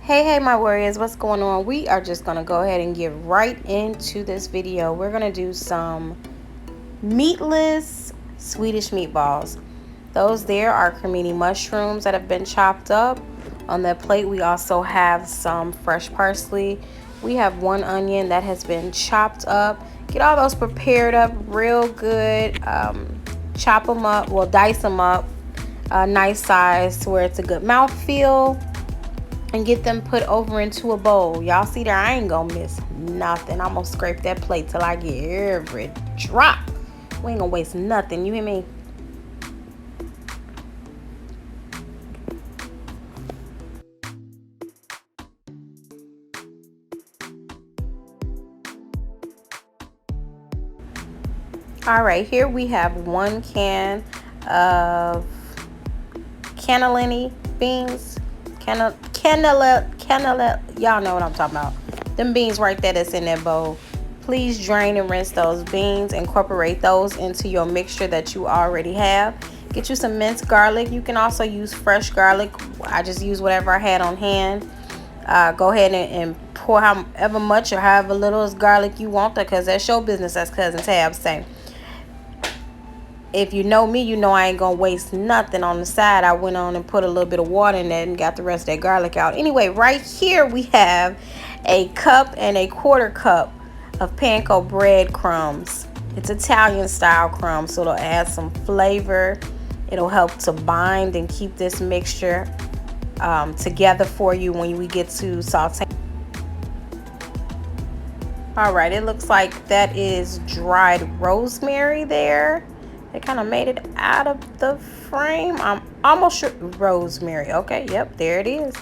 Hey my warriors, what's going on? We are just gonna go ahead and get right into this video. We're gonna do some meatless Swedish meatballs. Those there are cremini mushrooms that have been chopped up. On that plate we also have some fresh parsley. We have one onion that has been chopped up. Get all those prepared up real good. Chop them up, well, dice them up a nice size to where it's a good mouthfeel, and get them put over into a bowl. Y'all see there, I ain't gonna miss nothing. I'm gonna scrape that plate till I get every drop. We ain't gonna waste nothing, you hear me? All right, here we have 1 can of cannellini beans. Cannella, y'all know what I'm talking about. Them beans right there that's in that bowl. Please drain and rinse those beans. Incorporate those into your mixture that you already have. Get you some minced garlic. You can also use fresh garlic. I just use whatever I had on hand. Go ahead and pour however much or however little is garlic you want, because that's your business, as Cousin Tab say. If you know me, you know I ain't gonna waste nothing on the side. I went on and put a little bit of water in there and got the rest of that garlic out. Anyway, right here we have a cup and a 1/4 cup of panko bread crumbs. It's Italian style crumbs, so it'll add some flavor. It'll help to bind and keep this mixture together for you when we get to saute. All right, it looks like that is dried rosemary there. They kind of made it out of the frame. I'm almost sure. Rosemary. Okay, yep, there it is.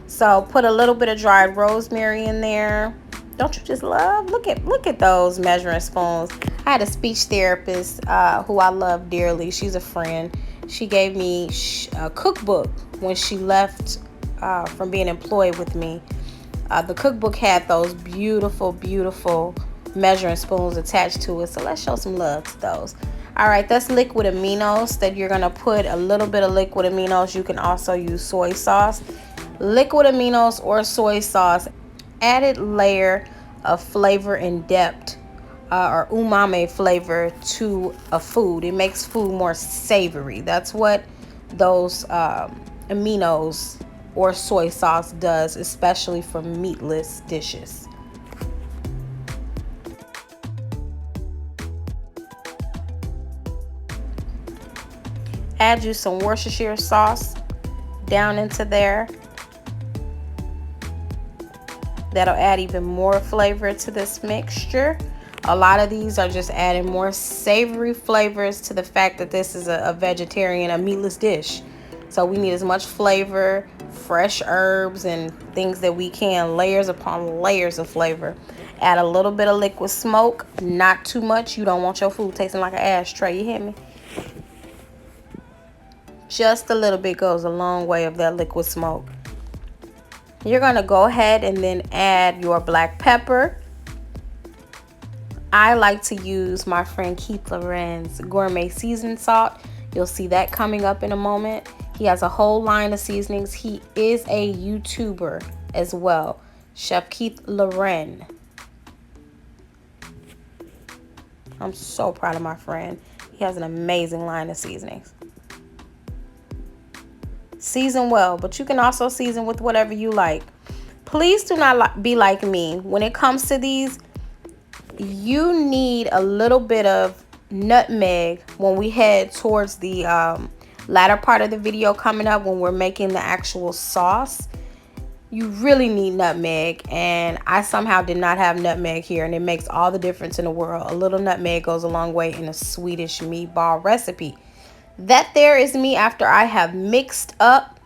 So put a little bit of dried rosemary in there. Don't you just love? Look at those measuring spoons. I had a speech therapist who I love dearly. She's a friend. She gave me a cookbook when she left from being employed with me. The cookbook had those beautiful measuring spoons attached to it. So let's show some love to those. All right, that's liquid aminos that you're gonna put a little bit of liquid aminos. You can also use soy sauce. Liquid aminos or soy sauce, added layer of flavor and depth or umami flavor to a food. It makes food more savory. That's what those aminos or soy sauce does, especially for meatless dishes. Add you some Worcestershire sauce down into there. That'll add even more flavor to this mixture. A lot of these are just adding more savory flavors to the fact that this is a vegetarian, a meatless dish. So we need as much flavor, fresh herbs and things that we can, layers upon layers of flavor. Add a little bit of liquid smoke, not too much. You don't want your food tasting like an ashtray, you hear me? Just a little bit goes a long way of that liquid smoke. You're gonna go ahead and then add your black pepper. I like to use my friend Keith Loren's gourmet seasoning salt. You'll see that coming up in a moment. He has a whole line of seasonings. He is a YouTuber as well, Chef Keith Loren. I'm so proud of my friend. He has an amazing line of seasonings. Season well, but you can also season with whatever you like. Please do not be like me. When it comes to these, you need a little bit of nutmeg when we head towards the latter part of the video coming up, when we're making the actual sauce. You really need nutmeg, and I somehow did not have nutmeg here, and it makes all the difference in the world. A little nutmeg goes a long way in a Swedish meatball recipe. That there is me after I have mixed up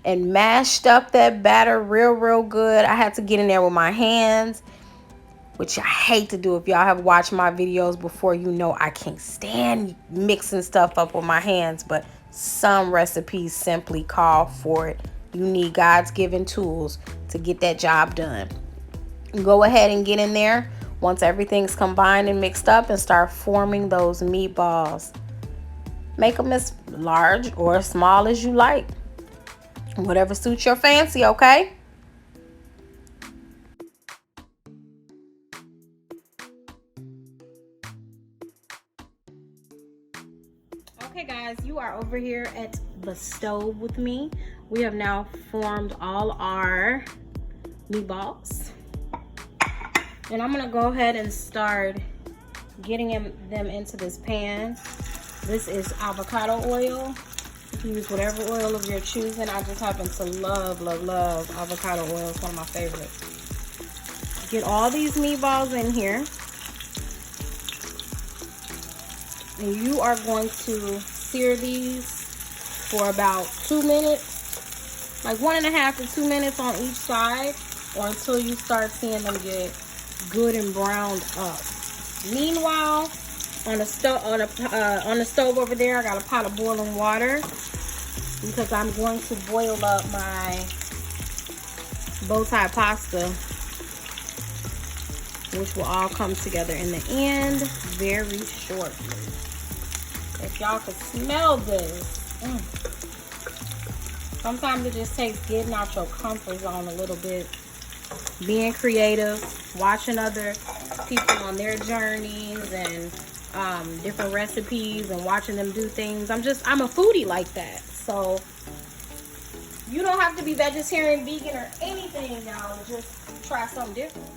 and mashed up that batter real good. I had to get in there with my hands, which I hate to do. If y'all have watched my videos before, you know I can't stand mixing stuff up with my hands, but some recipes simply call for it. You need God's given tools to get that job done. Go ahead and get in there once everything's combined and mixed up, and start forming those meatballs. Make them as large or as small as you like. Whatever suits your fancy, okay? are over here at the stove with me. We have now formed all our meatballs. And I'm gonna go ahead and start getting them into this pan. This is avocado oil. You can use whatever oil of your choosing. I just happen to love avocado oil. It's one of my favorites. Get all these meatballs in here. And you are going to sear these for about 2 minutes, like 1.5 to 2 minutes on each side, or until you start seeing them get good and browned up. Meanwhile, on the stove over there, I got a pot of boiling water because I'm going to boil up my bow tie pasta, which will all come together in the end very shortly. If y'all could smell this. Sometimes it just takes getting out your comfort zone a little bit, being creative, watching other people on their journeys and different recipes and watching them do things. I'm a foodie like that. So you don't have to be vegetarian, vegan, or anything, y'all. Just try something different.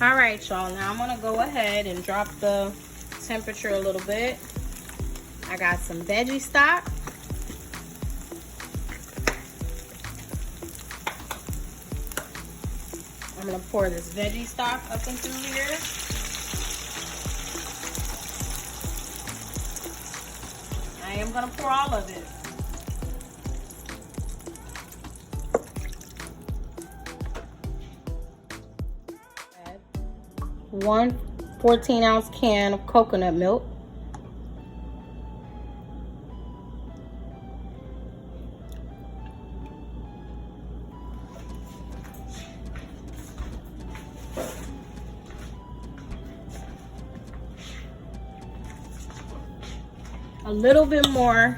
All right, y'all, now I'm gonna go ahead and drop the temperature a little bit. I got some veggie stock. I'm gonna pour this veggie stock up and through here. I am gonna pour all of it. One 14-ounce can of coconut milk. A little bit more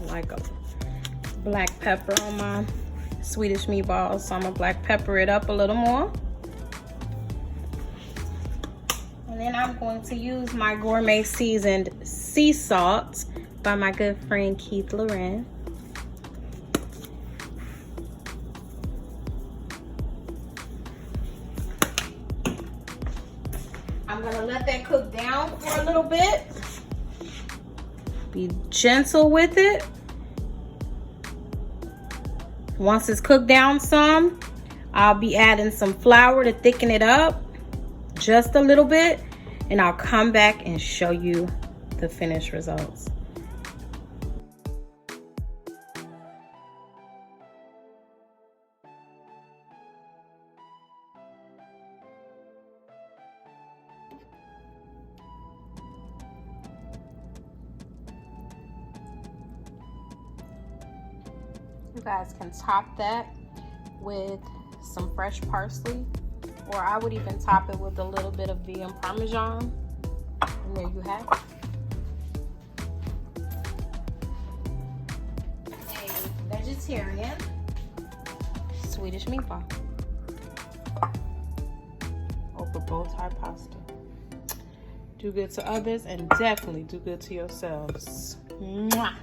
like a black pepper on my Swedish meatballs, so I'm gonna black pepper it up a little more. And then I'm going to use my gourmet seasoned sea salt by my good friend Keith Loren. I'm gonna let that cook down for a little bit. Be gentle with it. Once it's cooked down some, I'll be adding some flour to thicken it up just a little bit, and I'll come back and show you the finished results. You guys can top that with some fresh parsley, or I would even top it with a little bit of vegan parmesan, and there you have it. A vegetarian Swedish meatball over bow tie pasta. Do good to others and definitely do good to yourselves. Mwah.